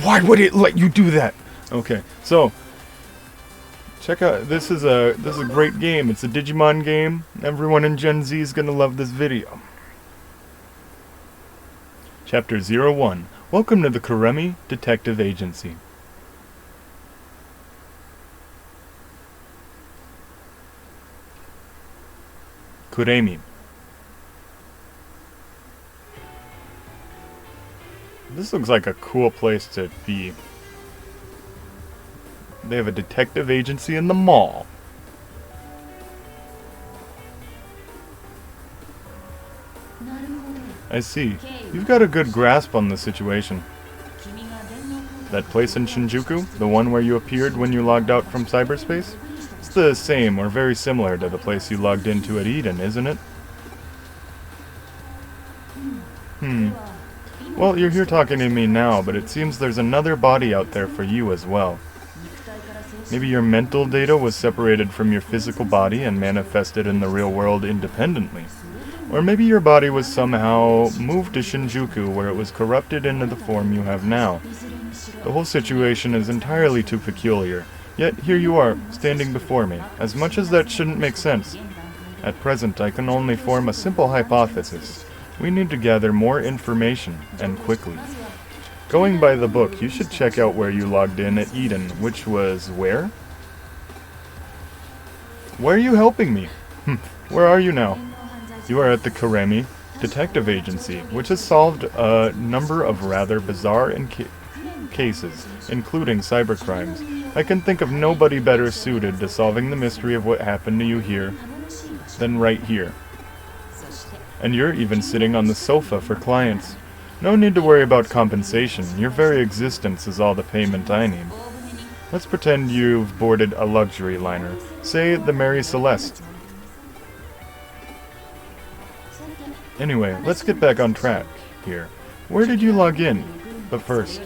Why would it let you do that? Okay, so check out, this is a great game. It's a Digimon game. Everyone in Gen Z is gonna love this video. Chapter 01. Welcome to the Kuremi Detective Agency. Kuremi. This looks like a cool place to be. They have a detective agency in the mall. I see. You've got a good grasp on the situation. That place in Shinjuku, the one where you appeared when you logged out from cyberspace? It's the same or very similar to the place you logged into at Eden, isn't it? Well, you're here talking to me now, but it seems there's another body out there for you as well. Maybe your mental data was separated from your physical body and manifested in the real world independently. Or maybe your body was somehow moved to Shinjuku where it was corrupted into the form you have now. The whole situation is entirely too peculiar, yet here you are, standing before me, as much as that shouldn't make sense. At present, I can only form a simple hypothesis. We need to gather more information, and quickly. Going by the book, you should check out where you logged in at Eden, which was where? Why are you helping me? Where are you now? You are at the Kuremi Detective Agency, which has solved a number of rather bizarre cases, including cybercrimes. I can think of nobody better suited to solving the mystery of what happened to you here than right here. And you're even sitting on the sofa for clients. No need to worry about compensation. Your very existence is all the payment I need. Let's pretend you've boarded a luxury liner. Say the Mary Celeste. Anyway, let's get back on track here. Where did you log in? But first,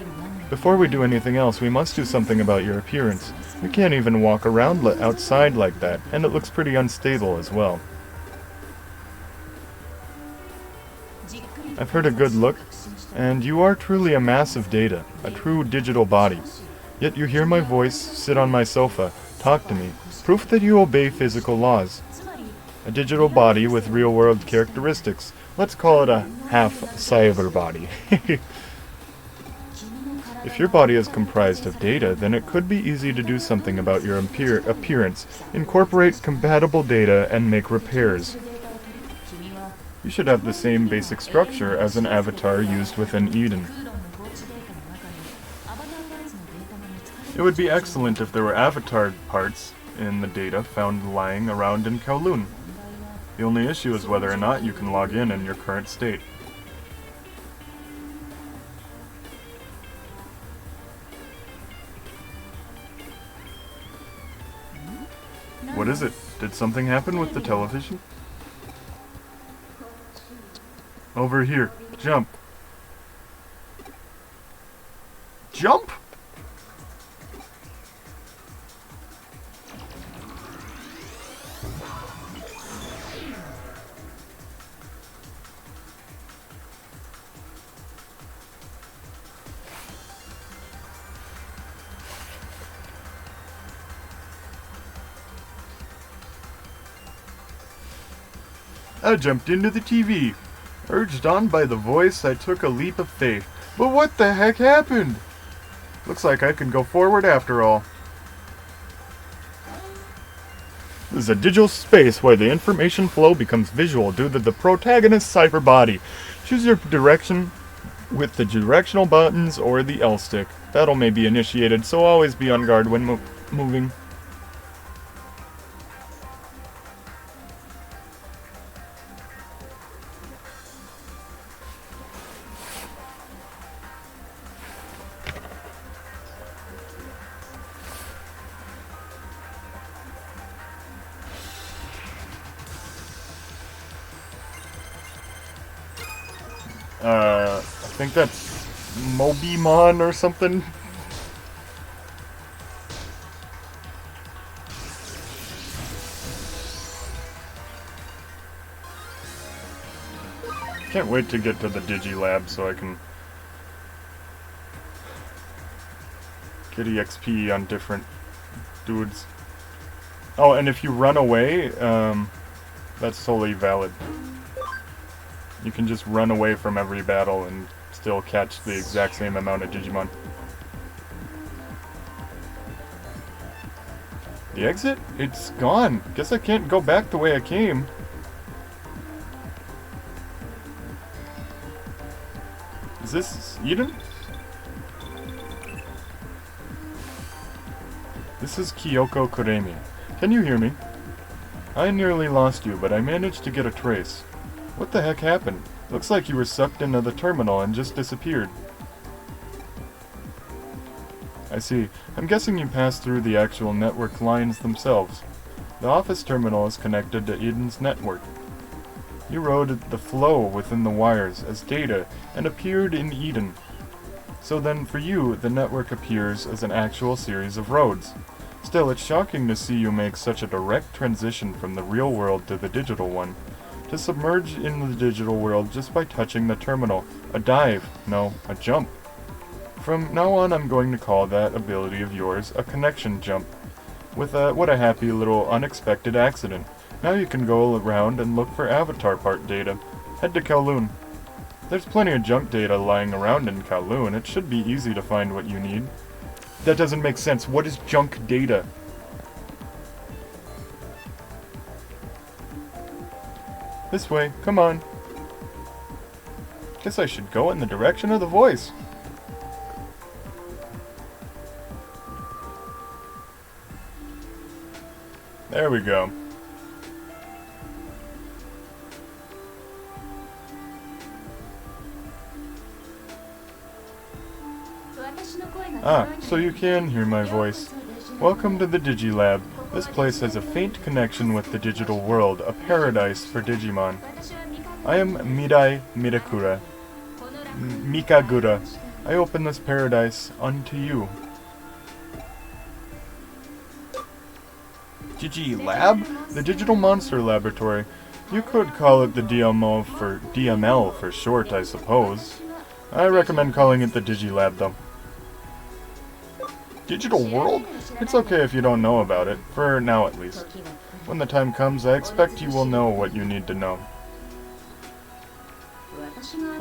before we do anything else, we must do something about your appearance. You can't even walk around outside like that, and it looks pretty unstable as well. I've heard a good look, and you are truly a mass of data, a true digital body. Yet you hear my voice, sit on my sofa, talk to me, proof that you obey physical laws. A digital body with real-world characteristics. Let's call it a half-cyber body. If your body is comprised of data, then it could be easy to do something about your appearance, incorporate compatible data, and make repairs. You should have the same basic structure as an avatar used within Eden. It would be excellent if there were avatar parts in the data found lying around in Kowloon. The only issue is whether or not you can log in your current state. What is it? Did something happen with the television? Over here. Jump. Jump? I jumped into the TV. Urged on by the voice, I took a leap of faith. But what the heck happened? Looks like I can go forward after all. This is a digital space where the information flow becomes visual due to the protagonist's cyber body. Choose your direction with the directional buttons or the L stick. Battle may be initiated, so always be on guard when moving. I think that's Mobimon or something. Can't wait to get to the Digilab so I can get EXP on different dudes. Oh, and if you run away, that's totally valid. You can just run away from every battle and still catch the exact same amount of Digimon. The exit? It's gone. Guess I can't go back the way I came. Is this Eden? This is Kyoko Kuremi. Can you hear me? I nearly lost you, but I managed to get a trace. What the heck happened? Looks like you were sucked into the terminal and just disappeared. I see. I'm guessing you passed through the actual network lines themselves. The office terminal is connected to Eden's network. You rode the flow within the wires as data and appeared in Eden. So then for you, the network appears as an actual series of roads. Still, it's shocking to see you make such a direct transition from the real world to the digital one. To submerge in the digital world just by touching the terminal. A dive. No, a jump. From now on, I'm going to call that ability of yours a connection jump. What a happy little unexpected accident. Now you can go around and look for avatar part data. Head to Kowloon. There's plenty of junk data lying around in Kowloon. It should be easy to find what you need. That doesn't make sense. What is junk data? This way. Come on. Guess I should go in the direction of the voice. There we go. Ah, so you can hear my voice. Welcome to the Digilab. This place has a faint connection with the digital world, a paradise for Digimon. I am Mikagura. I open this paradise unto you. Digilab? The Digital Monster Laboratory. You could call it the DML for short, I suppose. I recommend calling it the Digilab, though. Digital world? It's okay if you don't know about it, for now at least. When the time comes, I expect you will know what you need to know.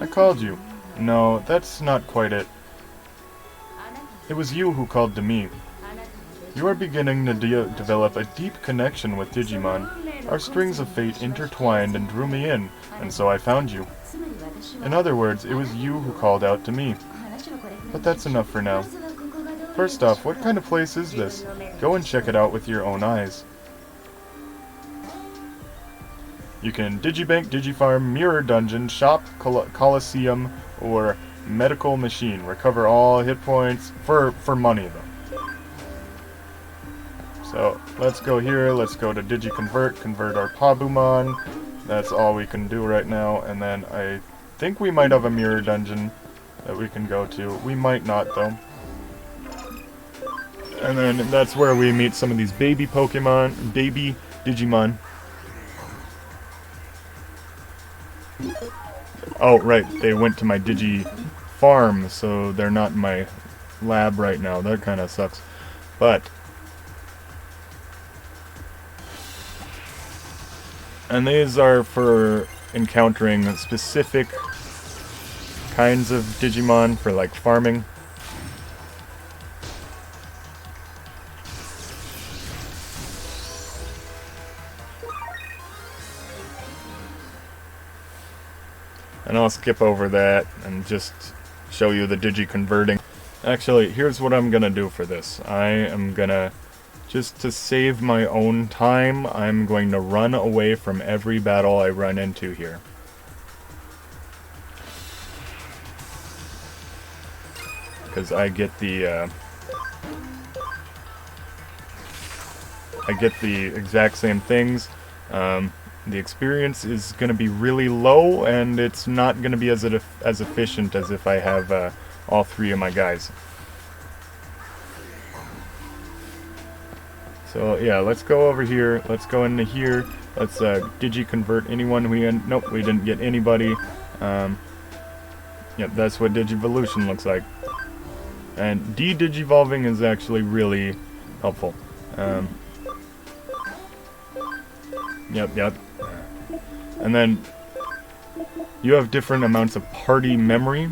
I called you. No, that's not quite it. It was you who called to me. You are beginning to develop a deep connection with Digimon. Our strings of fate intertwined and drew me in, and so I found you. In other words, it was you who called out to me. But that's enough for now. First off, what kind of place is this? Go and check it out with your own eyes. You can Digibank, Digifarm, Mirror Dungeon, Shop, Coliseum, or Medical Machine. Recover all hit points for money, though. So, let's go here, let's go to Digiconvert, convert our Pabumon. That's all we can do right now, and then I think we might have a Mirror Dungeon that we can go to. We might not, though. And then that's where we meet some of these baby Pokemon, baby Digimon. Oh, right, they went to my Digi farm, so they're not in my lab right now. That kind of sucks. But... and these are for encountering specific kinds of Digimon for, like, farming. And I'll skip over that and just show you the Digi-converting. Actually, here's what I'm gonna do for this. I am gonna, just to save my own time, I'm going to run away from every battle I run into here. Because I get the exact same things. The experience is going to be really low, and it's not going to be as efficient as if I have all three of my guys. So yeah, let's go over here. Let's go into here. Let's Digi-convert anyone nope, we didn't get anybody. Yep, that's what Digivolution looks like. And de-digivolving is actually really helpful. Yep. And then you have different amounts of party memory.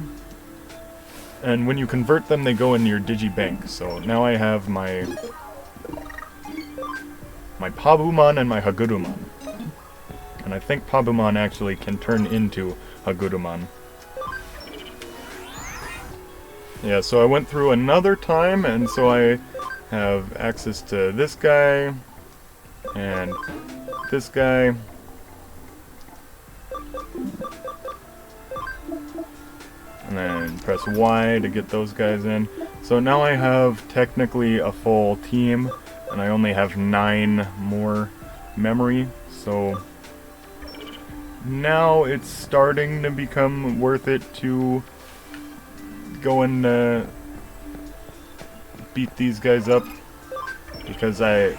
And when you convert them, they go into your digibank. So now I have my Pabumon and my Hagurumon. And I think Pabumon actually can turn into Hagurumon. Yeah, so I went through another time, and so I have access to this guy, and this guy. And then press Y to get those guys in. So now I have technically a full team, and I only have 9 more memory, so now it's starting to become worth it to go and beat these guys up, because I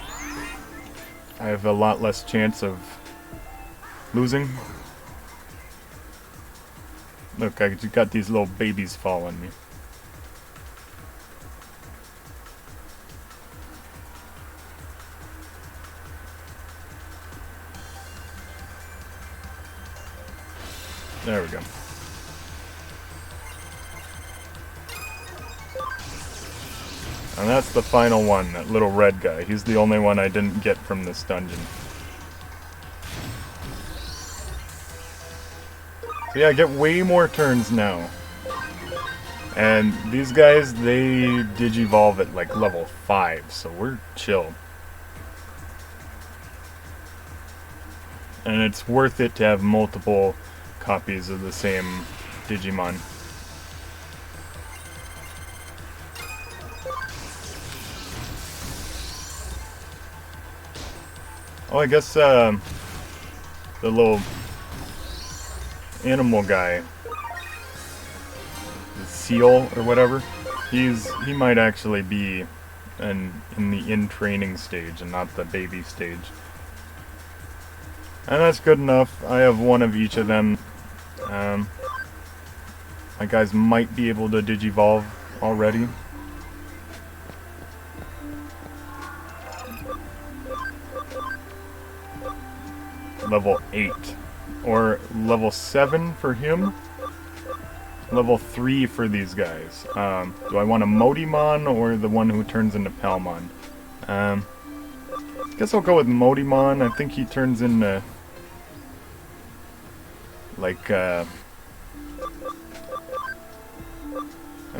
have a lot less chance of losing. Look, I just got these little babies following me. There we go. And that's the final one, that little red guy. He's the only one I didn't get from this dungeon. So yeah, I get way more turns now. And these guys, they digivolve at like level 5, so we're chill. And it's worth it to have multiple copies of the same Digimon. Oh, I guess the little animal guy, the seal or whatever, he might actually be in the in-training stage and not the baby stage. And that's good enough. I have one of each of them. My guys might be able to digivolve already. Level 8. Or level 7 for him. Level 3 for these guys. Do I want a Modimon or the one who turns into Palmon? Guess I'll go with Modimon. I think he turns into like and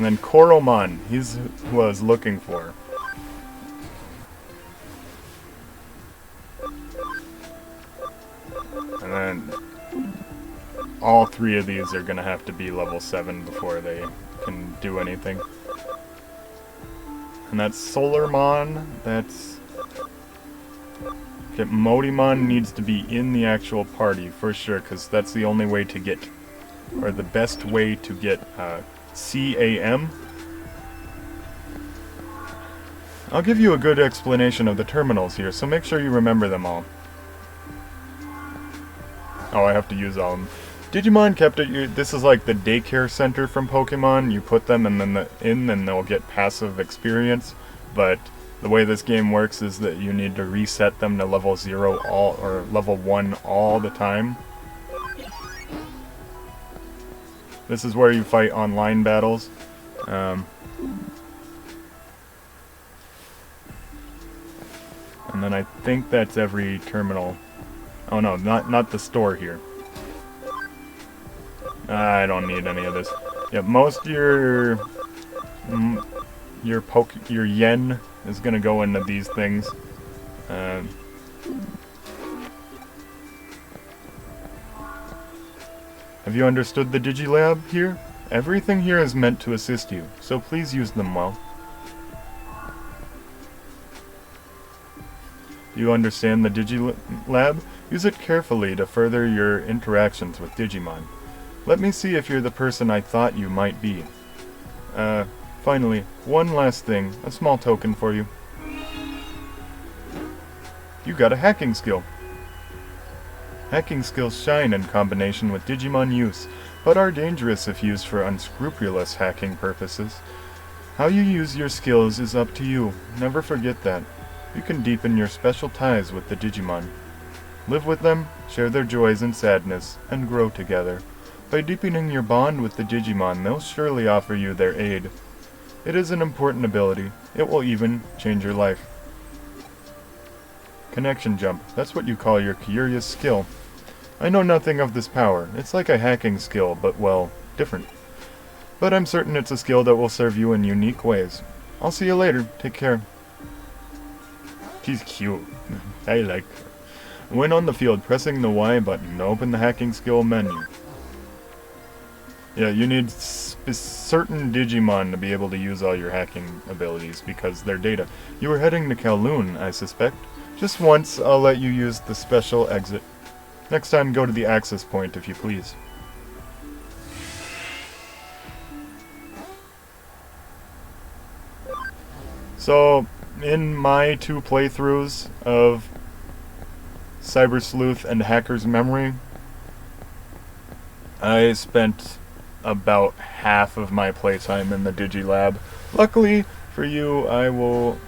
then Koromon, he's who I was looking for. And then all 3 of these are gonna have to be level 7 before they can do anything. And that's Solarmon, that's... Okay, Modimon needs to be in the actual party for sure, because that's the only way to get, or the best way to get CAM. I'll give you a good explanation of the terminals here, so make sure you remember them all. Oh, I have to use all of them. Digimon kept it. This is like the daycare center from Pokemon. You put them and then they'll get passive experience. But the way this game works is that you need to reset them to level 0 or level 1 all the time. This is where you fight online battles. And then I think that's every terminal. Oh no, not the store here. I don't need any of this. Yeah, most of your yen is gonna go into these things. Have you understood the Digilab here? Everything here is meant to assist you, so please use them well. Do you understand the Digilab? Use it carefully to further your interactions with Digimon. Let me see if you're the person I thought you might be. Finally, one last thing, a small token for you. You got a hacking skill. Hacking skills shine in combination with Digimon use, but are dangerous if used for unscrupulous hacking purposes. How you use your skills is up to you. Never forget that. You can deepen your special ties with the Digimon. Live with them, share their joys and sadness, and grow together. By deepening your bond with the Digimon, they'll surely offer you their aid. It is an important ability. It will even change your life. Connection jump. That's what you call your curious skill. I know nothing of this power. It's like a hacking skill, but, well, different. But I'm certain it's a skill that will serve you in unique ways. I'll see you later. Take care. She's cute. I like her. When on the field, pressing the Y button to open the hacking skill menu. Yeah, you need certain Digimon to be able to use all your hacking abilities, because they're data. You were heading to Kowloon, I suspect. Just once, I'll let you use the special exit. Next time, go to the access point, if you please. So, in my 2 playthroughs of Cyber Sleuth and Hacker's Memory, I spent about half of my playtime in the Digilab. Luckily for you, I will...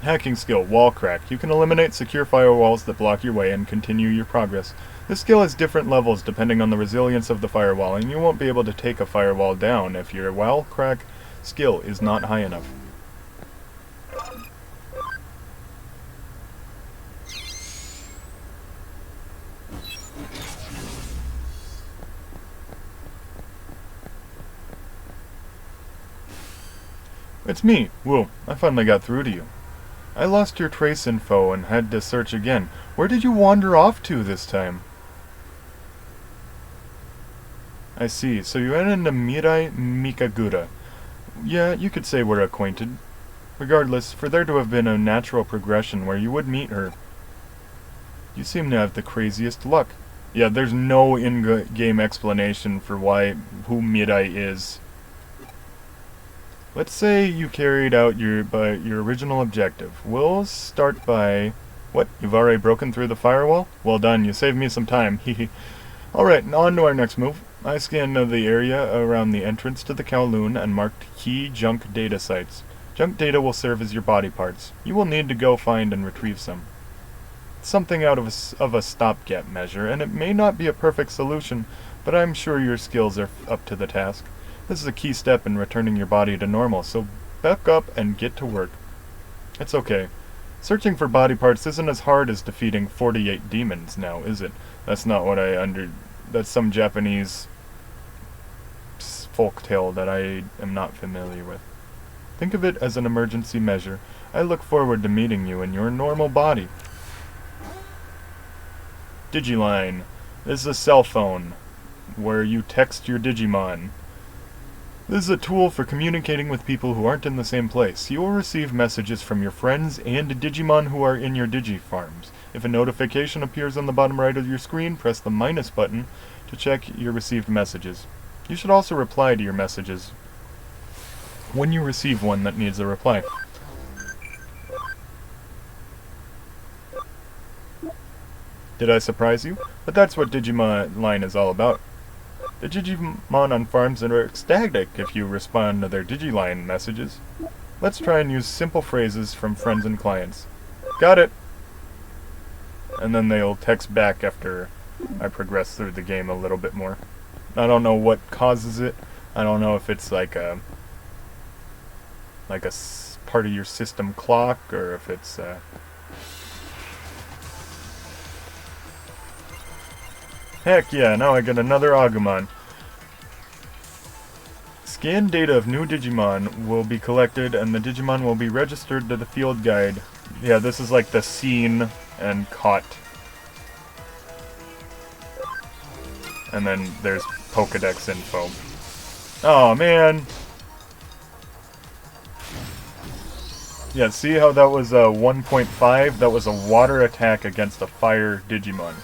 Hacking skill, Wall Crack. You can eliminate secure firewalls that block your way and continue your progress. This skill has different levels depending on the resilience of the firewall, and you won't be able to take a firewall down if your Wall Crack skill is not high enough. It's me, Woo. I finally got through to you. I lost your trace info and had to search again. Where did you wander off to this time? I see, so you ran into Mirai Mikagura. Yeah, you could say we're acquainted. Regardless, for there to have been a natural progression where you would meet her. You seem to have the craziest luck. Yeah, there's no in-game explanation for who Mirai is. Let's say you carried out your original objective. We'll start by... What? You've already broken through the firewall? Well done, you saved me some time. Alright, on to our next move. I scanned the area around the entrance to the Kowloon and marked key junk data sites. Junk data will serve as your body parts. You will need to go find and retrieve some. It's something out of a stopgap measure, and it may not be a perfect solution, but I'm sure your skills are up to the task. This is a key step in returning your body to normal, so back up and get to work. It's okay. Searching for body parts isn't as hard as defeating 48 demons now, is it? That's not what that's some Japanese folktale that I am not familiar with. Think of it as an emergency measure. I look forward to meeting you in your normal body. Digiline. This is a cell phone where you text your Digimon. This is a tool for communicating with people who aren't in the same place. You will receive messages from your friends and Digimon who are in your Digifarms. If a notification appears on the bottom right of your screen, press the minus button to check your received messages. You should also reply to your messages when you receive one that needs a reply. Did I surprise you? But that's what Digimon Line is all about. The Digimon on farms are ecstatic if you respond to their Digiline messages. Let's try and use simple phrases from friends and clients. Got it! And then they'll text back after I progress through the game a little bit more. I don't know what causes it. I don't know if it's like a part of your system clock, or if it's Heck yeah, now I get another Agumon. Scanned data of new Digimon will be collected, and the Digimon will be registered to the field guide. Yeah, this is like the seen and caught. And then there's Pokedex info. Oh man! Yeah, see how that was a 1.5? That was a water attack against a fire Digimon.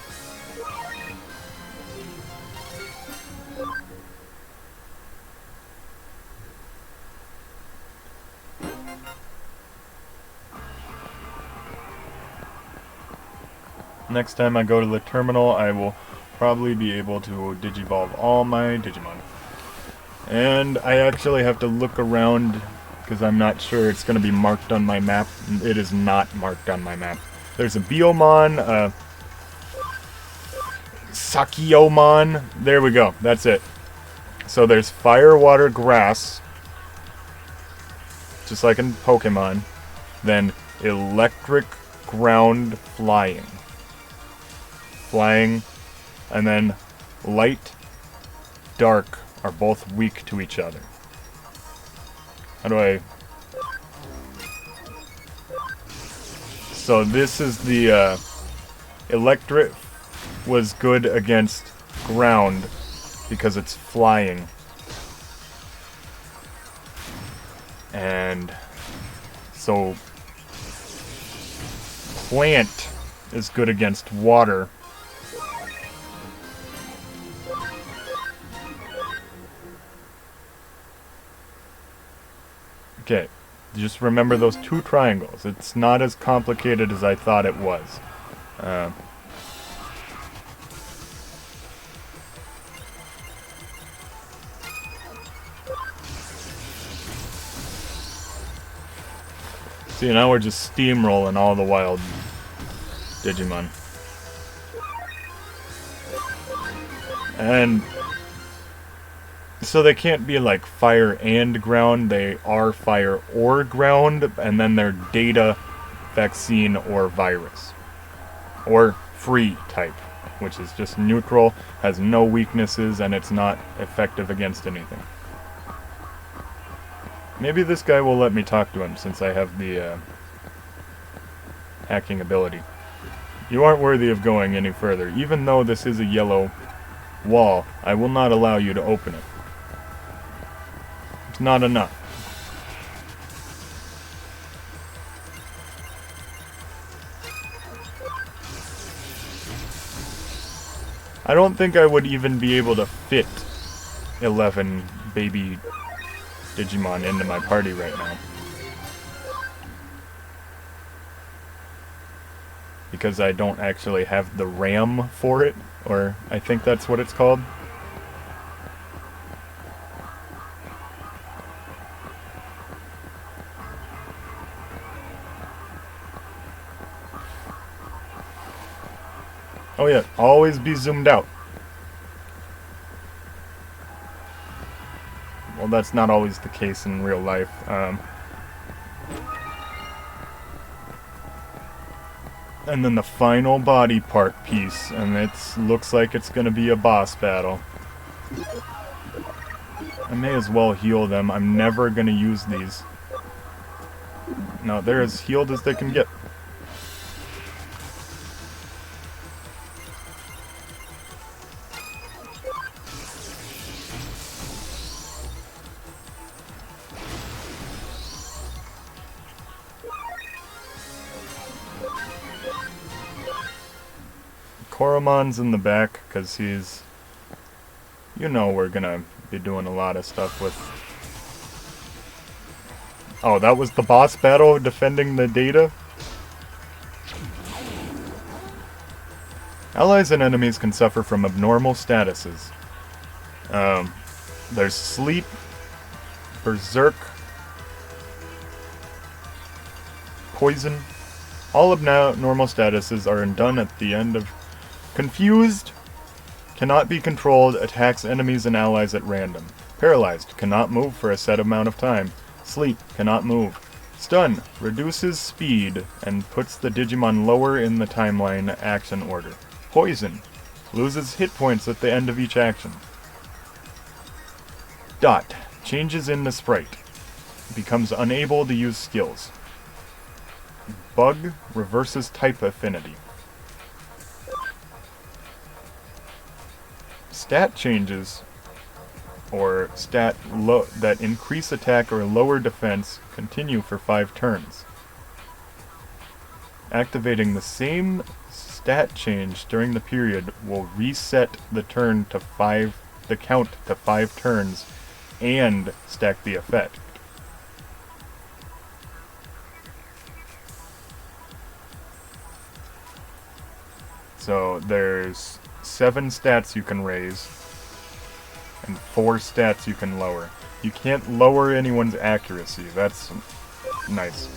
Next time I go to the terminal, I will probably be able to digivolve all my Digimon. And I actually have to look around because I'm not sure it's going to be marked on my map. It is not marked on my map. There's a Biomon, Sakiomon. There we go. That's it. So there's fire, water, grass, just like in Pokemon. Then electric, ground, flying. Flying, and then light, dark are both weak to each other. How do I... So this is the electric was good against ground because it's flying. And so plant is good against water. Okay, just remember those two triangles. It's not as complicated as I thought it was. See, now we're just steamrolling all the wild Digimon. And so they can't be like fire and ground, they are fire or ground, and then they're data, vaccine, or virus. Or free type, which is just neutral, has no weaknesses, and it's not effective against anything. Maybe this guy will let me talk to him since I have the hacking ability. You aren't worthy of going any further. Even though this is a yellow wall, I will not allow you to open it. It's not enough. I don't think I would even be able to fit 11 baby Digimon into my party right now. Because I don't actually have the RAM for it, or I think that's what it's called. Oh yeah, always be zoomed out. Well, that's not always the case in real life. And then the final body part piece, and it looks like it's going to be a boss battle. I may as well heal them. I'm never going to use these. No, they're as healed as they can get. Koromon's in the back, because he's... You know we're gonna be doing a lot of stuff with... Oh, that was the boss battle defending the data? Allies and enemies can suffer from abnormal statuses. There's sleep, berserk, poison. All abnormal statuses are done at the end of... Confused, cannot be controlled, attacks enemies and allies at random. Paralyzed, cannot move for a set amount of time. Sleep, cannot move. Stun, reduces speed and puts the Digimon lower in the timeline action order. Poison, loses hit points at the end of each action. Dot, changes in the sprite. Becomes unable to use skills. Bug, reverses type affinity. Stat changes, or stat that increase attack or lower defense, continue for 5 turns. Activating the same stat change during the period will reset the count to 5 turns and stack the effect. So there's 7 stats you can raise and 4 stats you can lower. You can't lower anyone's accuracy. That's nice.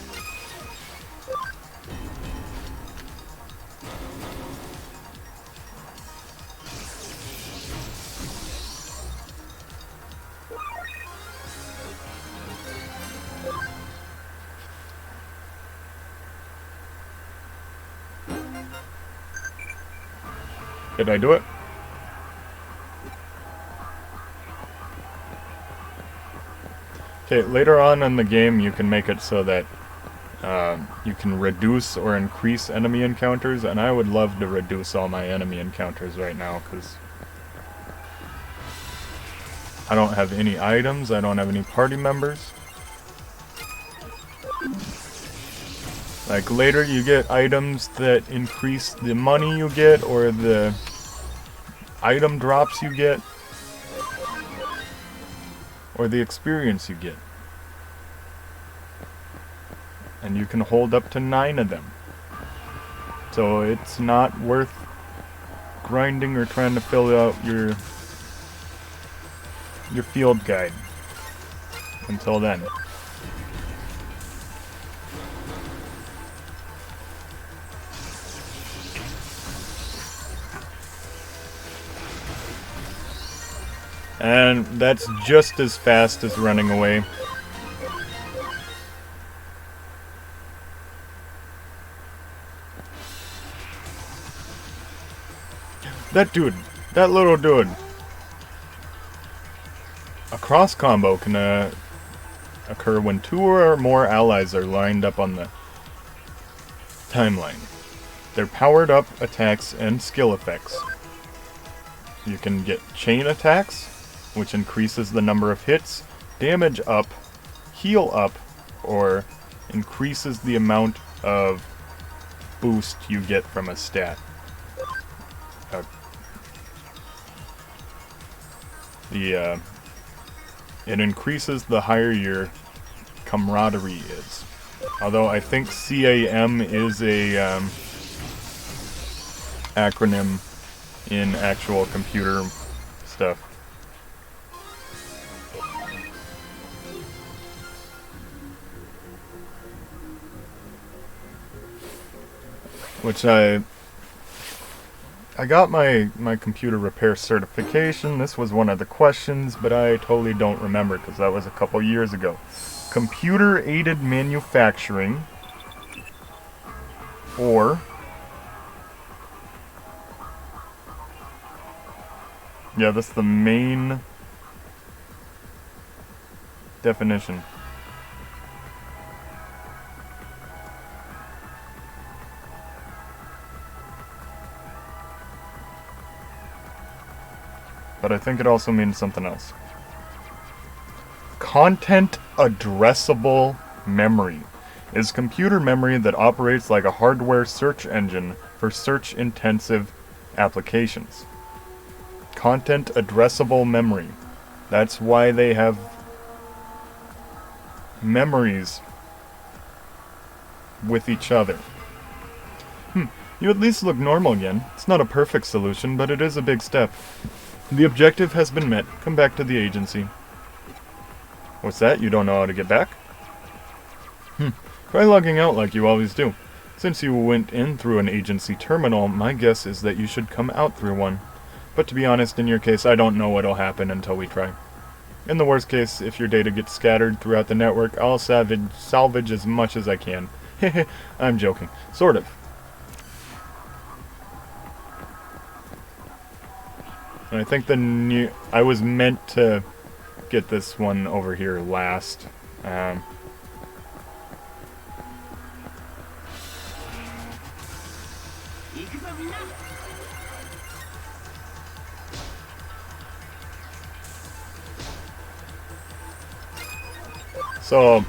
Did I do it? Okay, later on in the game you can make it so that you can reduce or increase enemy encounters, and I would love to reduce all my enemy encounters right now, because I don't have any items, I don't have any party members. Like, later you get items that increase the money you get, or the item drops you get, or the experience you get. And you can hold up to 9 of them. So it's not worth grinding or trying to fill out your field guide until then. And that's just as fast as running away. That dude, that little dude. A cross combo can occur when 2 or more allies are lined up on the timeline. They're powered up attacks and skill effects. You can get chain attacks, which increases the number of hits, damage up, heal up, or increases the amount of boost you get from a stat. It increases the higher your camaraderie is. Although I think CAM is a acronym in actual computer stuff. Which I got my computer repair certification. This was one of the questions, but I totally don't remember because that was a couple years ago. Computer aided manufacturing, or yeah, that's the main definition. But I think it also means something else. Content addressable memory is computer memory that operates like a hardware search engine for search-intensive applications. Content addressable memory. That's why they have memories with each other. You at least look normal again. It's not a perfect solution, but it is a big step. The objective has been met. Come back to the agency. What's that? You don't know how to get back? Try logging out like you always do. Since you went in through an agency terminal, my guess is that you should come out through one. But to be honest, in your case, I don't know what'll happen until we try. In the worst case, if your data gets scattered throughout the network, I'll salvage as much as I can. Hehe, I'm joking. Sort of. And I think I was meant to get this one over here last. So,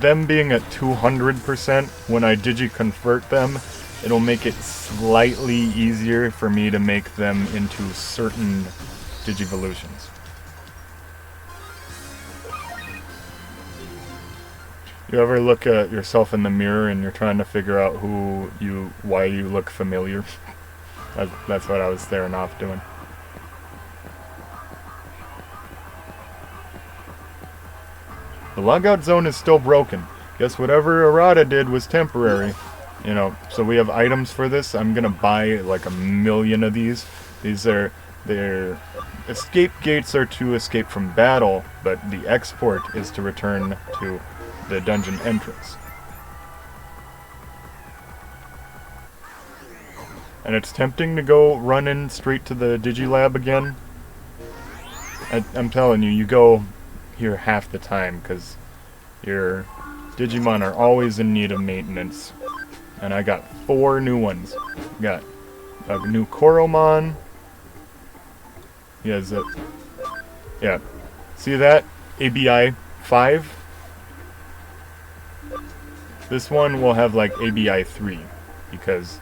them being at 200%, when I digi-convert them, it'll make it slightly easier for me to make them into certain Digivolutions. You ever look at yourself in the mirror and you're trying to figure out why you look familiar? That's what I was staring off doing. The logout zone is still broken. Guess whatever Arata did was temporary. You know, so we have items for this. I'm gonna buy like 1,000,000 of these. Their escape gates are to escape from battle, but the export is to return to the dungeon entrance. And it's tempting to go running straight to the Digilab again. I'm telling you, you go here half the time, because your Digimon are always in need of maintenance. And I got 4 new ones. Got a new Koromon. Yeah. See that? ABI 5? This one will have like ABI 3, because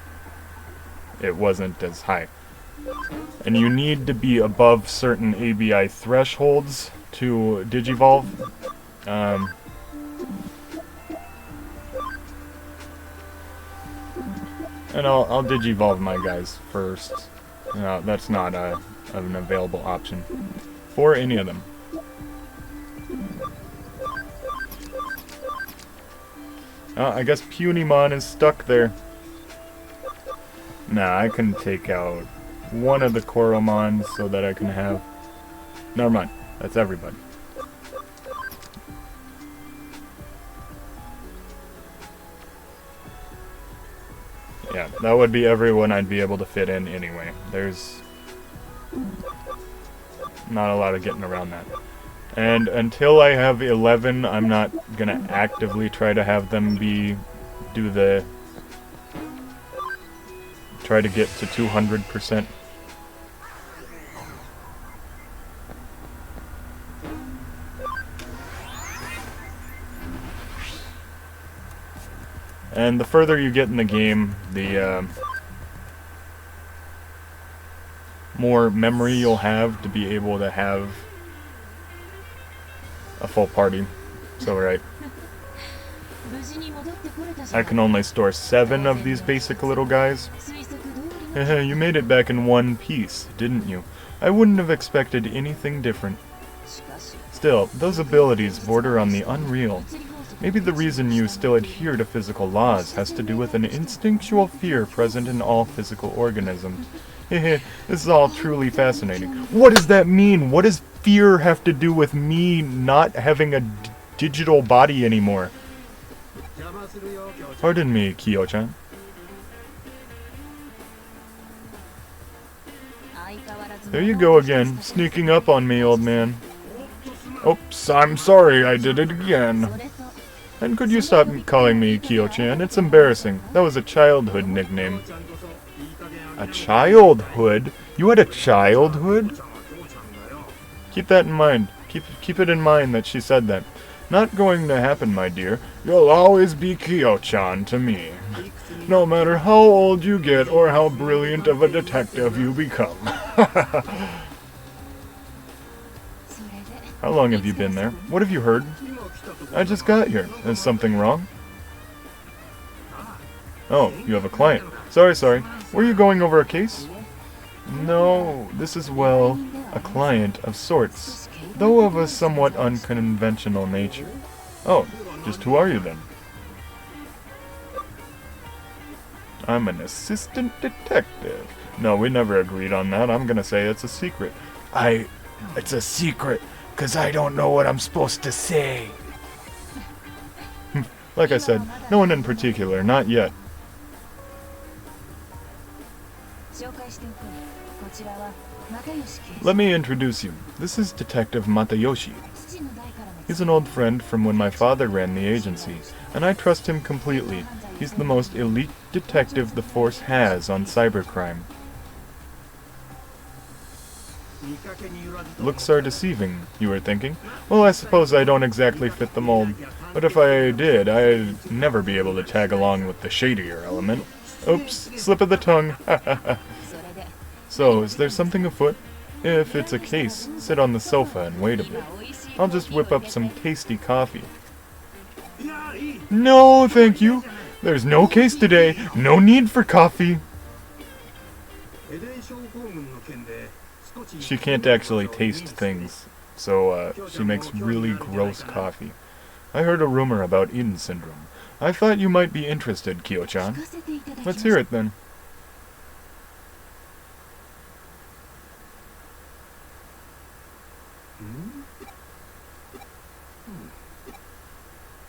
it wasn't as high. And you need to be above certain ABI thresholds to Digivolve. And I'll Digivolve my guys first. That's not an available option for any of them. I guess Punimon is stuck there. Nah, I can take out one of the Koromons so that I can have... Never mind, that's everybody. Yeah, that would be everyone I'd be able to fit in anyway. There's not a lot of getting around that. And until I have 11, I'm not gonna actively try to have them try to get to 200%. And the further you get in the game, the more memory you'll have to be able to have a full party. So, right. I can only store 7 of these basic little guys. You made it back in one piece, didn't you? I wouldn't have expected anything different. Still, those abilities border on the unreal. Maybe the reason you still adhere to physical laws has to do with an instinctual fear present in all physical organisms. This is all truly fascinating. What does that mean? What does fear have to do with me not having a digital body anymore? Pardon me, Kyo-chan. There you go again, sneaking up on me, old man. Oops, I'm sorry, I did it again. And could you stop calling me Kyo-chan? It's embarrassing. That was a childhood nickname. A childhood? You had a childhood? Keep that in mind. Keep it in mind that she said that. Not going to happen, my dear. You'll always be Kyo-chan to me. No matter how old you get or how brilliant of a detective you become. How long have you been there? What have you heard? I just got here. Is something wrong? Oh, you have a client. Sorry. Were you going over a case? No, this is, well, a client of sorts, though of a somewhat unconventional nature. Oh, just who are you then? I'm an assistant detective. No, we never agreed on that. I'm gonna say it's a secret. It's a secret, 'cause I don't know what I'm supposed to say. Like I said, no one in particular, not yet. Let me introduce you. This is Detective Matayoshi. He's an old friend from when my father ran the agency, and I trust him completely. He's the most elite detective the force has on cybercrime. Looks are deceiving, you were thinking. Well, I suppose I don't exactly fit the mold. But if I did, I'd never be able to tag along with the shadier element. Oops, slip of the tongue. So, is there something afoot? If it's a case, sit on the sofa and wait a bit. I'll just whip up some tasty coffee. No, thank you. There's no case today. No need for coffee. She can't actually taste things, so she makes really gross coffee. I heard a rumor about Eden syndrome. I thought you might be interested, Kyo-chan. Let's hear it then.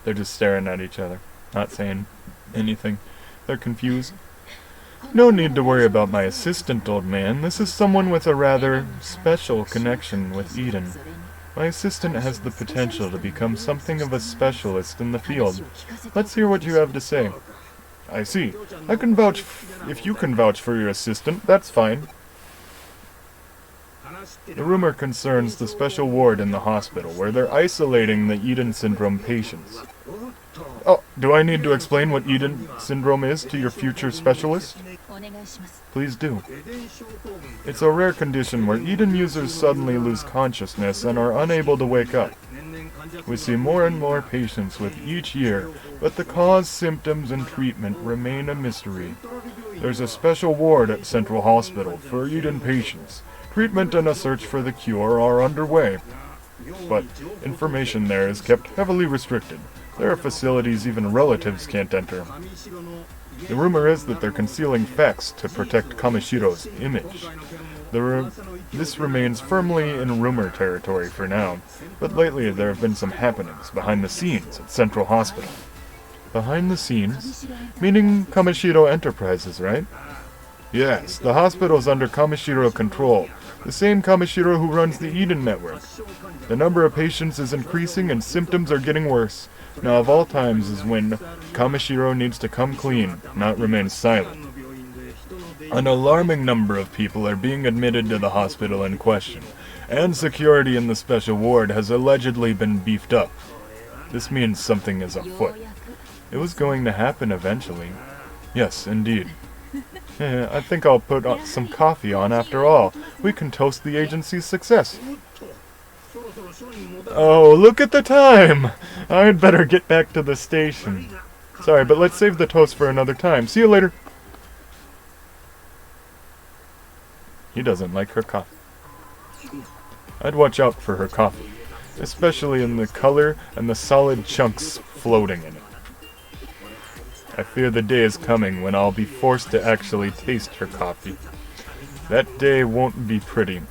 They're just staring at each other, not saying anything. They're confused. No need to worry about my assistant, old man. This is someone with a rather special connection with Eden. My assistant has the potential to become something of a specialist in the field. Let's hear what you have to say. I see. I can vouch if you can vouch for your assistant, that's fine. The rumor concerns the special ward in the hospital, where they're isolating the Eden syndrome patients. Oh, do I need to explain what Eden syndrome is to your future specialist? Please do. It's a rare condition where Eden users suddenly lose consciousness and are unable to wake up. We see more and more patients with each year, but the cause, symptoms, and treatment remain a mystery. There's a special ward at Central Hospital for Eden patients. Treatment and a search for the cure are underway, but information there is kept heavily restricted. There are facilities even relatives can't enter. The rumor is that they're concealing facts to protect Kamoshiro's image. This remains firmly in rumor territory for now, but lately there have been some happenings behind the scenes at Central Hospital. Behind the scenes? Meaning Kamoshiro Enterprises, right? Yes, the hospital's under Kamoshiro control. The same Kamoshiro who runs the Eden Network. The number of patients is increasing and symptoms are getting worse. Now of all times is when Kamoshiro needs to come clean, not remain silent. An alarming number of people are being admitted to the hospital in question, and security in the special ward has allegedly been beefed up. This means something is afoot. It was going to happen eventually. Yes, indeed. I think I'll put some coffee on after all. We can toast the agency's success. Oh, look at the time! I'd better get back to the station. Sorry, but let's save the toast for another time. See you later. He doesn't like her coffee. I'd watch out for her coffee, especially in the color and the solid chunks floating in it. I fear the day is coming when I'll be forced to actually taste her coffee. That day won't be pretty.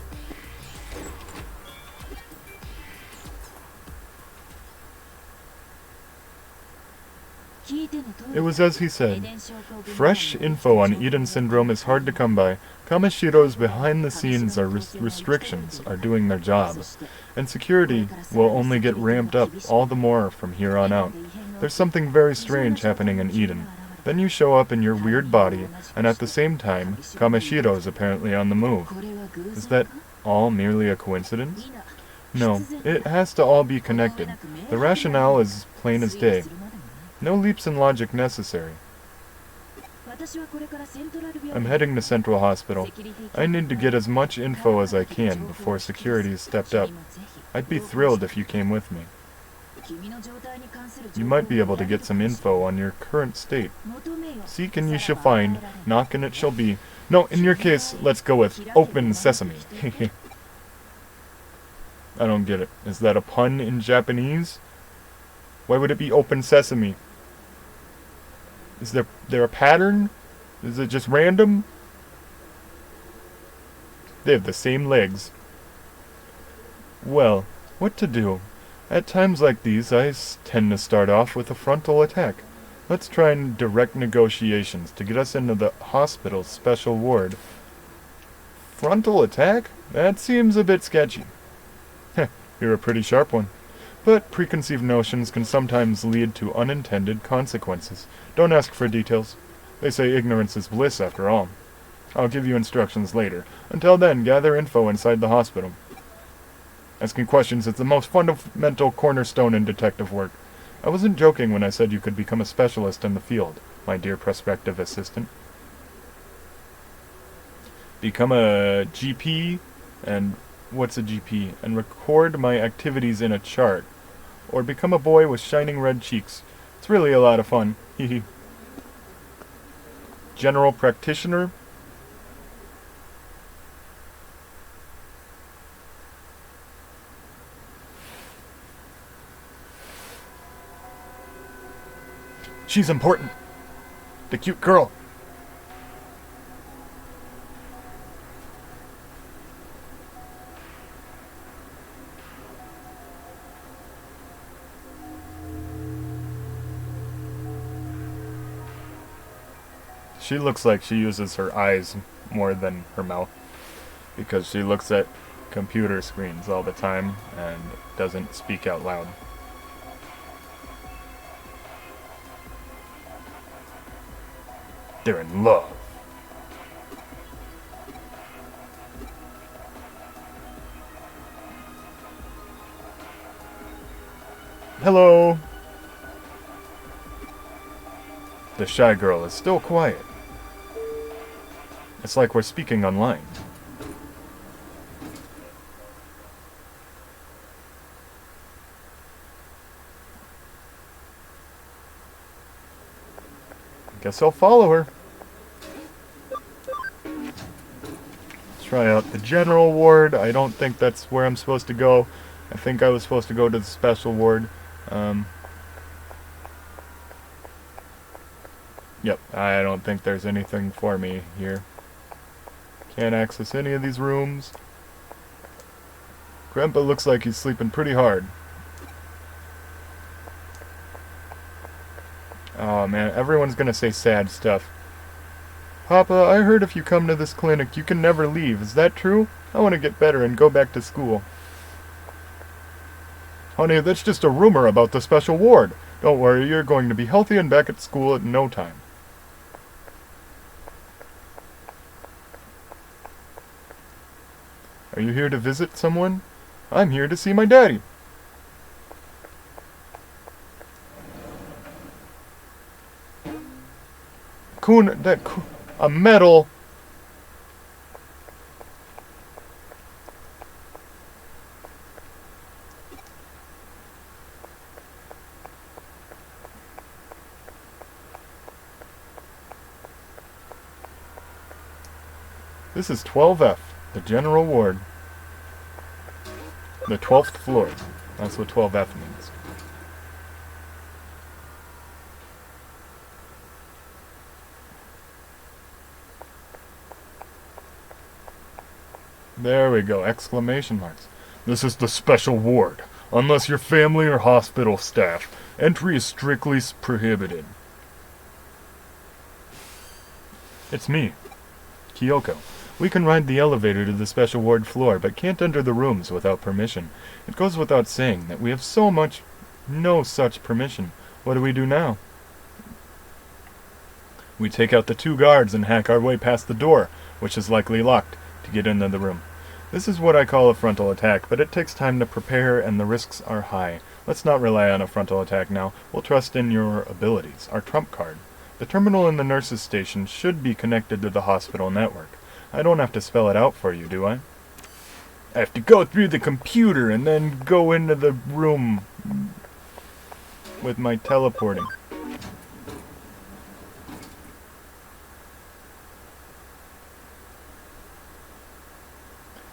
It was as he said. Fresh info on Eden syndrome is hard to come by. Kamoshiro's behind-the-scenes restrictions are doing their job, and security will only get ramped up all the more from here on out. There's something very strange happening in Eden. Then you show up in your weird body, and at the same time, Kamoshiro is apparently on the move. Is that all merely a coincidence? No, it has to all be connected. The rationale is plain as day. No leaps in logic necessary. I'm heading to Central Hospital. I need to get as much info as I can before security is stepped up. I'd be thrilled if you came with me. You might be able to get some info on your current state. Seek and you shall find, knock and it shall be. No, in your case, let's go with open sesame. I don't get it. Is that a pun in Japanese? Why would it be open sesame? Is there a pattern? Is it just random? They have the same legs. Well, what to do? At times like these, I tend to start off with a frontal attack. Let's try and direct negotiations to get us into the hospital's special ward. Frontal attack? That seems a bit sketchy. Heh, you're a pretty sharp one. But preconceived notions can sometimes lead to unintended consequences. Don't ask for details. They say ignorance is bliss after all. I'll give you instructions later. Until then, gather info inside the hospital. Asking questions is the most fundamental cornerstone in detective work. I wasn't joking when I said you could become a specialist in the field, my dear prospective assistant. Become a GP, and what's a GP? And record my activities in a chart. Or become a boy with shining red cheeks. It's really a lot of fun. Hehe. General practitioner? She's important. The cute girl. She looks like she uses her eyes more than her mouth, because she looks at computer screens all the time and doesn't speak out loud. They're in love. Hello. The shy girl is still quiet. It's like we're speaking online. Guess I'll follow her. Try out the general ward. I don't think that's where I'm supposed to go. I think I was supposed to go to the special ward. Yep, I don't think there's anything for me here. Can't access any of these rooms. Grandpa looks like he's sleeping pretty hard. Oh man, everyone's gonna say sad stuff. Papa, I heard if you come to this clinic, you can never leave. Is that true? I want to get better and go back to school. Honey, that's just a rumor about the special ward. Don't worry, you're going to be healthy and back at school in no time. Are you here to visit someone? I'm here to see my daddy. A medal. This is 12F, the general ward. The 12th floor. That's what 12F means. There we go, exclamation marks. This is the special ward. Unless you're family or hospital staff, entry is strictly prohibited. It's me, Kyoko. We can ride the elevator to the special ward floor, but can't enter the rooms without permission. It goes without saying that we have no such permission. What do we do now? We take out the 2 guards and hack our way past the door, which is likely locked, to get into the room. This is what I call a frontal attack, but it takes time to prepare and the risks are high. Let's not rely on a frontal attack now. We'll trust in your abilities, our trump card. The terminal in the nurse's station should be connected to the hospital network. I don't have to spell it out for you, do I? I have to go through the computer and then go into the room with my teleporting.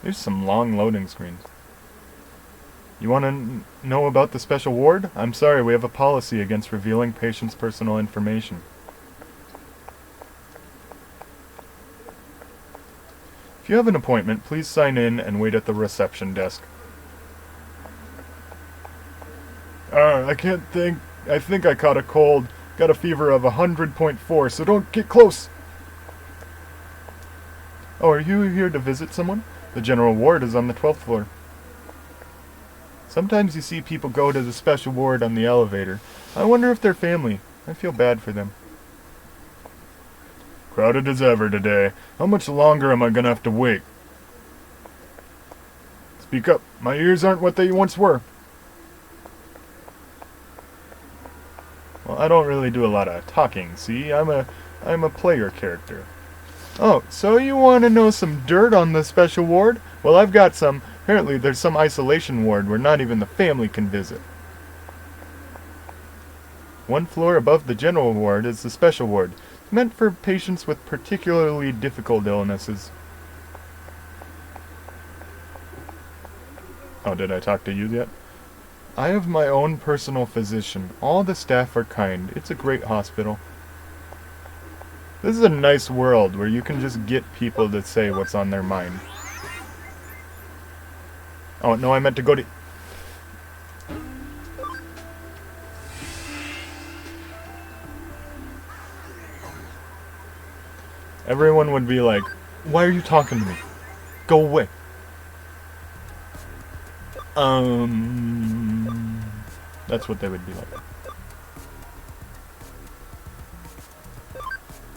There's some long loading screens. You want to know about the special ward? I'm sorry, we have a policy against revealing patients' personal information. If you have an appointment, please sign in and wait at the reception desk. I can't think. I think I caught a cold. Got a fever of 100.4, so don't get close. Oh, are you here to visit someone? The general ward is on the 12th floor. Sometimes you see people go to the special ward on the elevator. I wonder if they're family. I feel bad for them. Crowded as ever today. How much longer am I gonna have to wait? Speak up. My ears aren't what they once were. Well, I don't really do a lot of talking, see? I'm a player character. Oh, so you want to know some dirt on the special ward? Well, I've got some. Apparently there's some isolation ward where not even the family can visit. 1 floor above the general ward is the special ward, meant for patients with particularly difficult illnesses. Oh, did I talk to you yet? I have my own personal physician. All the staff are kind. It's a great hospital. This is a nice world where you can just get people to say what's on their mind. Oh, no, I meant to go to... Everyone would be like, why are you talking to me? Go away. That's what they would be like.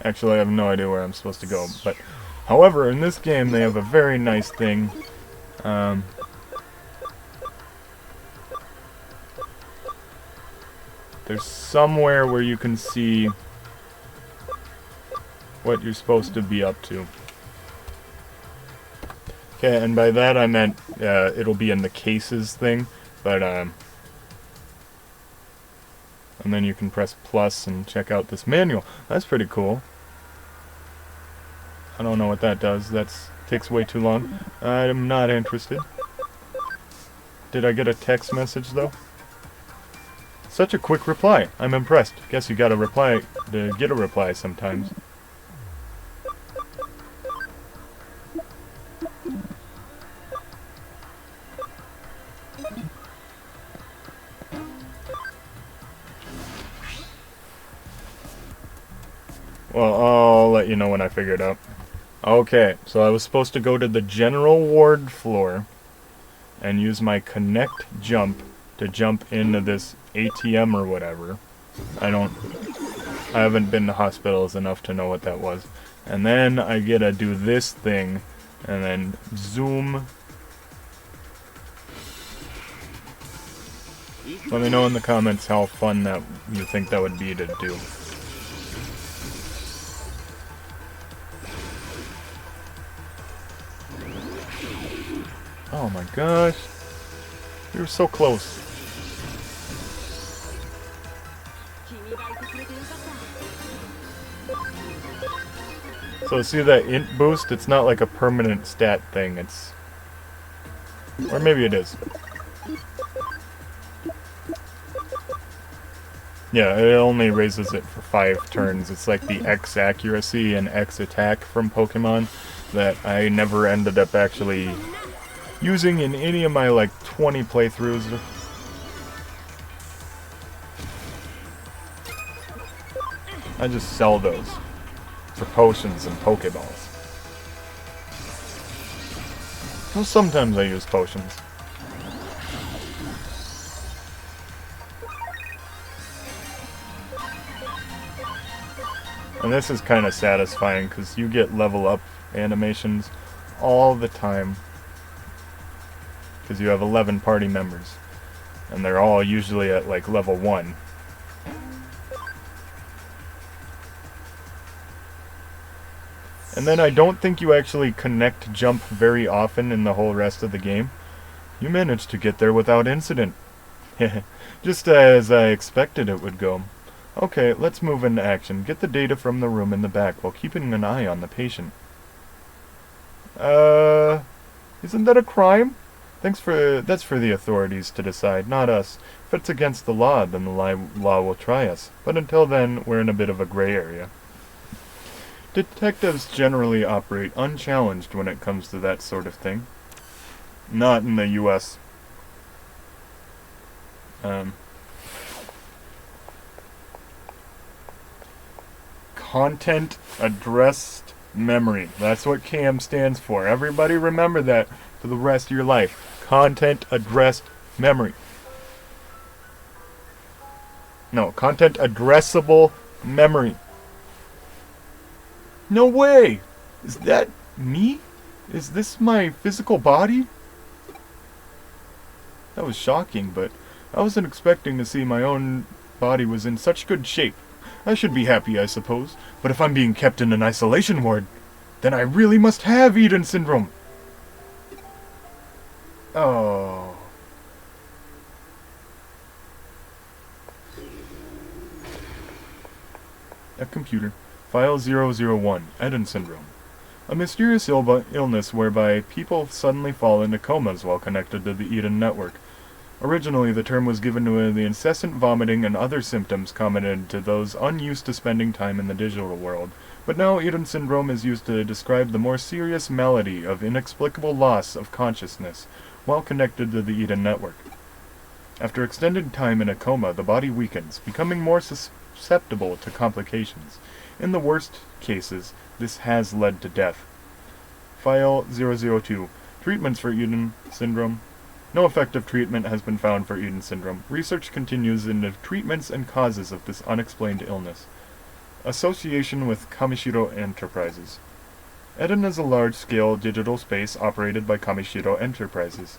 Actually, I have no idea where I'm supposed to go, but... However, in this game, they have a very nice thing. There's somewhere where you can see what you're supposed to be up to. Okay, and by that I meant it'll be in the cases thing, but and then you can press plus and check out this manual. That's pretty cool. I don't know what that does. That takes way too long. I'm not interested. Did I get a text message though? Such a quick reply. I'm impressed. Guess you gotta reply to get a reply sometimes. Well, I'll let you know when I figure it out. Okay, so I was supposed to go to the general ward floor and use my connect jump to jump into this ATM or whatever. I haven't been to hospitals enough to know what that was. And then I gotta do this thing and then zoom. Let me know in the comments how fun that you think that would be to do. Oh my gosh. You were so close. So see that int boost? It's not like a permanent stat thing. It's... Or maybe it is. Yeah, it only raises it for 5 turns. It's like the X accuracy and X attack from Pokemon that I never ended up actually using in any of my like 20 playthroughs. I just sell those for potions and Pokeballs. Well, sometimes I use potions. And this is kind of satisfying because you get level up animations all the time. Because you have 11 party members. And they're all usually at like level 1. And then I don't think you actually connect jump very often in the whole rest of the game. You managed to get there without incident. Just as I expected it would go. Okay, let's move into action. Get the data from the room in the back while keeping an eye on the patient. Isn't that a crime? That's for the authorities to decide, not us. If it's against the law, then the law will try us. But until then, we're in a bit of a gray area. Detectives generally operate unchallenged when it comes to that sort of thing. Not in the U.S. Content addressed memory. That's what CAM stands for. Everybody remember that for the rest of your life. Content addressed memory. No, content addressable memory. No way! Is that me? Is this my physical body? That was shocking, but I wasn't expecting to see my own body was in such good shape. I should be happy, I suppose, but if I'm being kept in an isolation ward, then I really must have Eden syndrome. Oh. A computer. File 001, Eden syndrome. A mysterious illness whereby people suddenly fall into comas while connected to the Eden network. Originally, the term was given to the incessant vomiting and other symptoms common to those unused to spending time in the digital world, but now Eden syndrome is used to describe the more serious malady of inexplicable loss of consciousness while connected to the Eden network. After extended time in a coma, the body weakens, becoming more susceptible to complications. In the worst cases, this has led to death. File 002. Treatments for Eden syndrome. No effective treatment has been found for Eden syndrome. Research continues into treatments and causes of this unexplained illness. Association with Kamishiro Enterprises. Eden is a large-scale digital space operated by Kamishiro Enterprises.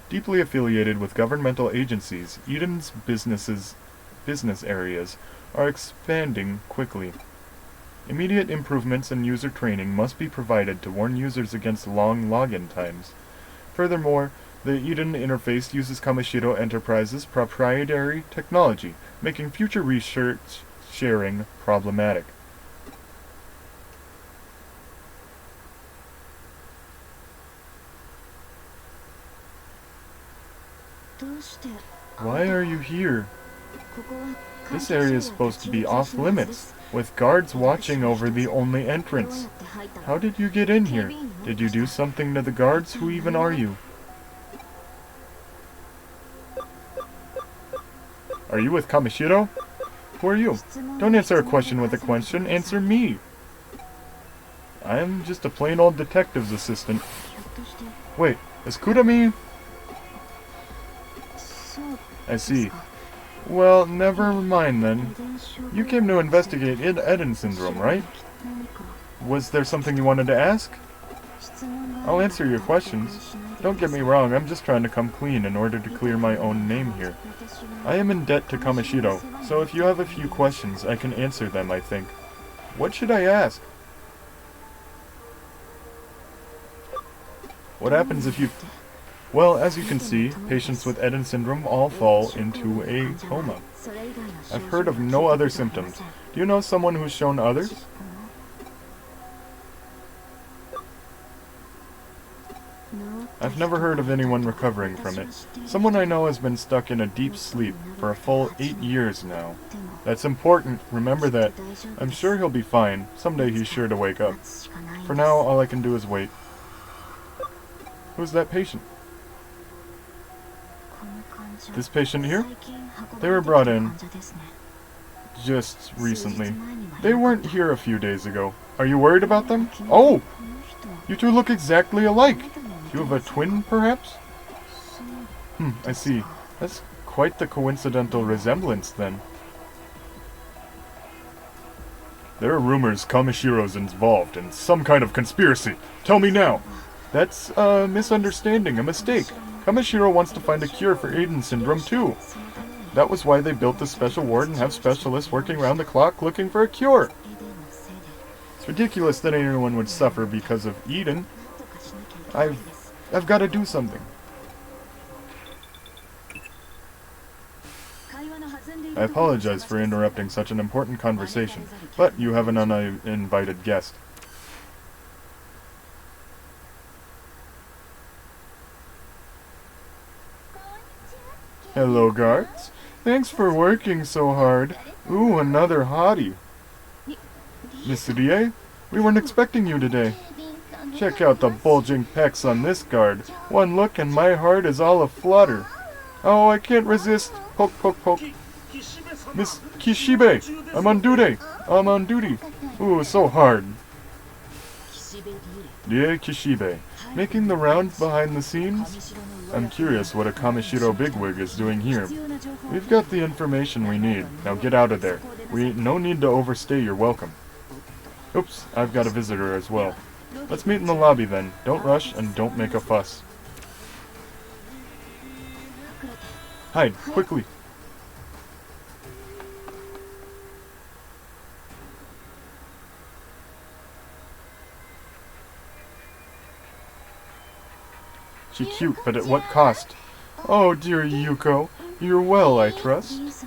Deeply affiliated with governmental agencies, Eden's business areas are expanding quickly. Immediate improvements in user training must be provided to warn users against long login times. Furthermore, the Eden interface uses Kamishiro Enterprises' proprietary technology, making future research sharing problematic. Why are you here? This area is supposed to be off limits, with guards watching over the only entrance. How did you get in here? Did you do something to the guards? Who even are you? Are you with Kamishiro? Who are you? Don't answer a question with a question, answer me! I am just a plain old detective's assistant. Wait, is Kurami? I see. Well, never mind then. You came to investigate Eden syndrome, right? Was there something you wanted to ask? I'll answer your questions. Don't get me wrong, I'm just trying to come clean in order to clear my own name here. I am in debt to Kamishiro, so if you have a few questions, I can answer them, I think. What should I ask? What happens if you... Well, as you can see, patients with Eden syndrome all fall into a coma. I've heard of no other symptoms. Do you know someone who's shown others? I've never heard of anyone recovering from it. Someone I know has been stuck in a deep sleep for a full 8 years now. That's important, remember that. I'm sure he'll be fine. Someday he's sure to wake up. For now, all I can do is wait. Who's that patient? This patient here? They were brought in just recently. They weren't here a few days ago. Are you worried about them? Oh! You two look exactly alike. You have a twin, perhaps? I see. That's quite the coincidental resemblance, then. There are rumors Kamishiro's involved in some kind of conspiracy. Tell me now. That's a misunderstanding, a mistake. Kamishiro wants to find a cure for Eden syndrome, too. That was why they built this special ward and have specialists working around the clock looking for a cure. It's ridiculous that anyone would suffer because of Eden. I've got to do something. I apologize for interrupting such an important conversation, but you have an uninvited guest. Hello, guards. Thanks for working so hard. Ooh, another hottie. Miss Rie, we weren't expecting you today. Check out the bulging pecs on this guard. One look and my heart is all aflutter. Oh, I can't resist. Poke, poke, poke. Miss Kishibe, I'm on duty. I'm on duty. Ooh, so hard. Rie Kishibe, making the rounds behind the scenes? I'm curious what a Kamishiro bigwig is doing here. We've got the information we need. Now get out of there. No need to overstay your welcome. Oops, I've got a visitor as well. Let's meet in the lobby then. Don't rush and don't make a fuss. Hide, quickly. She's cute, but at what cost? Oh, dear Yuko. You're well, I trust?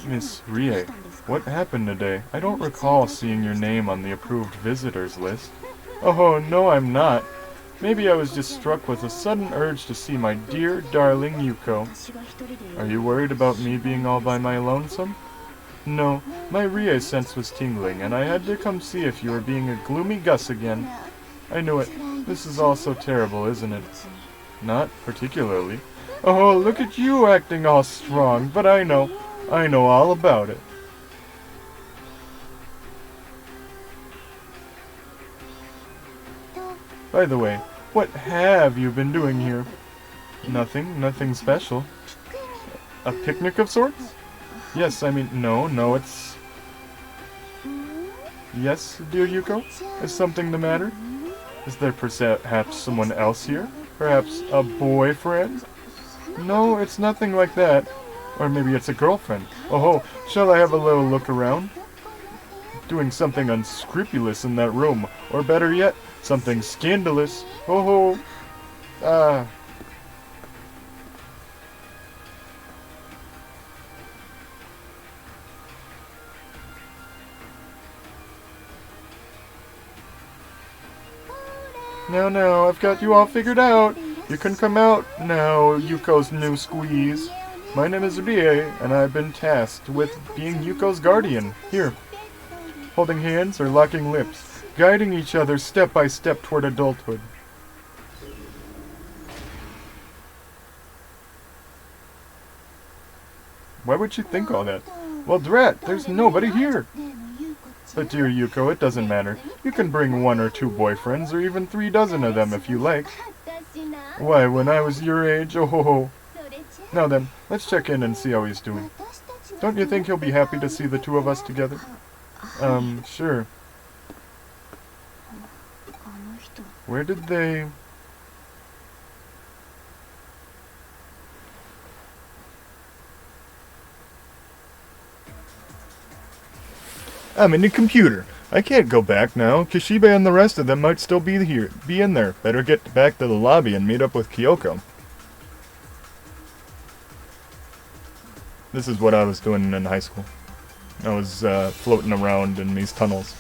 Miss Rie, what happened today? I don't recall seeing your name on the approved visitors list. Oh, no, I'm not. Maybe I was just struck with a sudden urge to see my dear, darling Yuko. Are you worried about me being all by my lonesome? No, my Rie sense was tingling, and I had to come see if you were being a gloomy Gus again. I knew it. This is all so terrible, isn't it? Not particularly. Oh, look at you acting all strong, but I know all about it. By the way, what have you been doing here? Nothing special. A picnic of sorts? Yes, I mean, no, it's... Yes, dear Yuko? Is something the matter? Is there perhaps someone else here? Perhaps a boyfriend? No, it's nothing like that. Or maybe it's a girlfriend. Oh, shall I have a little look around? Doing something unscrupulous in that room. Or better yet, something scandalous. Oh, Now, I've got you all figured out. You can come out now, Yuko's new squeeze. My name is Rie, and I've been tasked with being Yuko's guardian. Here. Holding hands or locking lips, guiding each other step by step toward adulthood. Why would you think all that? Well, drat, there's nobody here. But dear Yuko, it doesn't matter. You can bring 1 or 2 boyfriends, or even 3 dozen of them if you like. Why, when I was your age, oh ho ho. Now then, let's check in and see how he's doing. Don't you think he'll be happy to see the 2 of us together? Sure. Where did they... I'm in the computer. I can't go back now. Kishibe and the rest of them might still be in there. Better get back to the lobby and meet up with Kyoko. This is what I was doing in high school. I was floating around in these tunnels.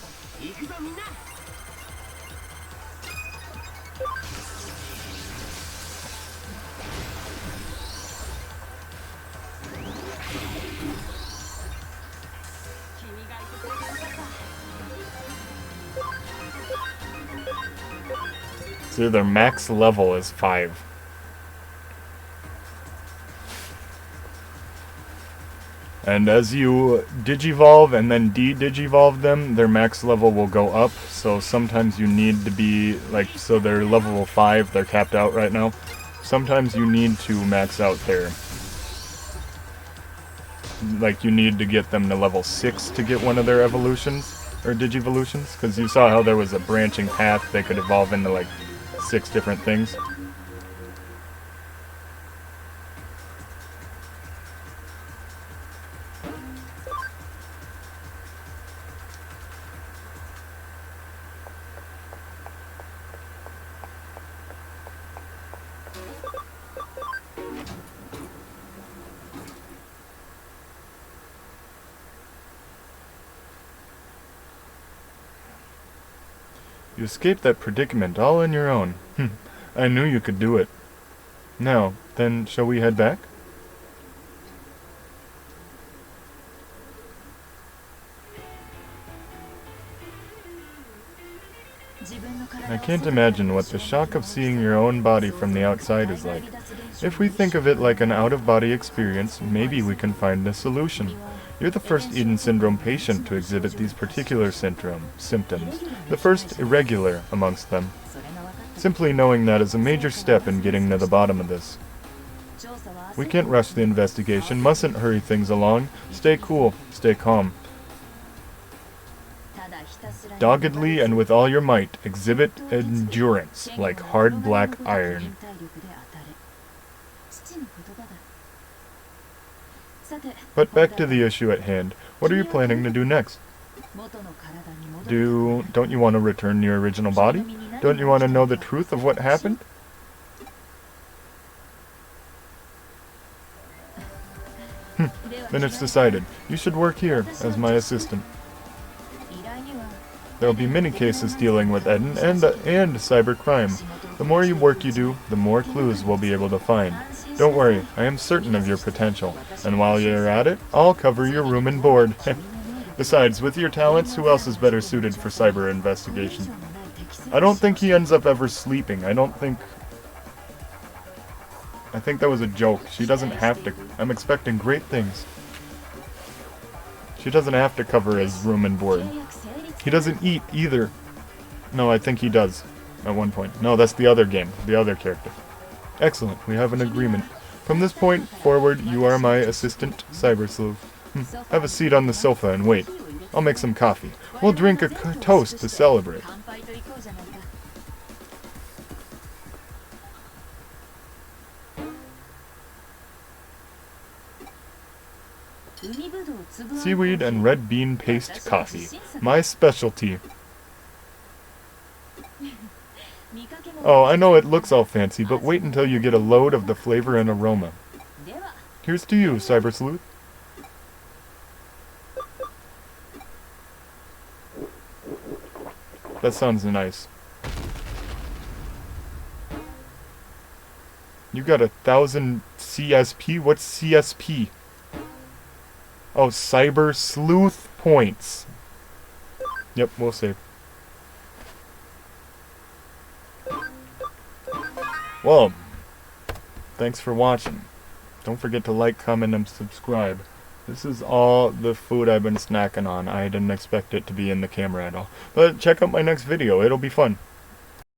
So their max level is 5. And as you digivolve and then de-digivolve them, their max level will go up. So sometimes you need to be, like, so they're level 5, they're capped out right now. Sometimes you need to max out there. Like, you need to get them to level 6 to get one of their evolutions, or digivolutions. Because you saw how there was a branching path, they could evolve into, like, 6 different things. You escaped that predicament all on your own. I knew you could do it. Now, then, shall we head back? I can't imagine what the shock of seeing your own body from the outside is like. If we think of it like an out-of-body experience, maybe we can find a solution. You're the first Eden Syndrome patient to exhibit these particular symptoms, the first irregular amongst them. Simply knowing that is a major step in getting to the bottom of this. We can't rush the investigation, mustn't hurry things along. Stay cool, stay calm. Doggedly and with all your might, exhibit endurance like hard black iron. But back to the issue at hand. What are you planning to do next? Don't you want to return to your original body? Don't you want to know the truth of what happened? Then it's decided. You should work here as my assistant. There will be many cases dealing with Eden and cybercrime. The more work you do, the more clues we'll be able to find. Don't worry, I am certain of your potential, and while you're at it, I'll cover your room and board. Besides, with your talents, who else is better suited for cyber investigation? I don't think he ends up ever sleeping. I think that was a joke. She doesn't have to. I'm expecting great things. She doesn't have to cover his room and board. He doesn't eat either. No, I think he does. At one point. No, that's the other game. The other character. Excellent. We have an agreement. From this point forward, you are my assistant, Cyber Sleuth. Have a seat on the sofa and wait. I'll make some coffee. We'll drink a toast to celebrate. Seaweed and red bean paste coffee. My specialty. Oh, I know it looks all fancy, but wait until you get a load of the flavor and aroma. Here's to you, Cyber Sleuth. That sounds nice. You got 1,000 CSP? What's CSP? Oh, Cyber Sleuth points. Yep, we'll save. Well, thanks for watching. Don't forget to like, comment, and subscribe. This is all the food I've been snacking on. I didn't expect it to be in the camera at all. But check out my next video. It'll be fun.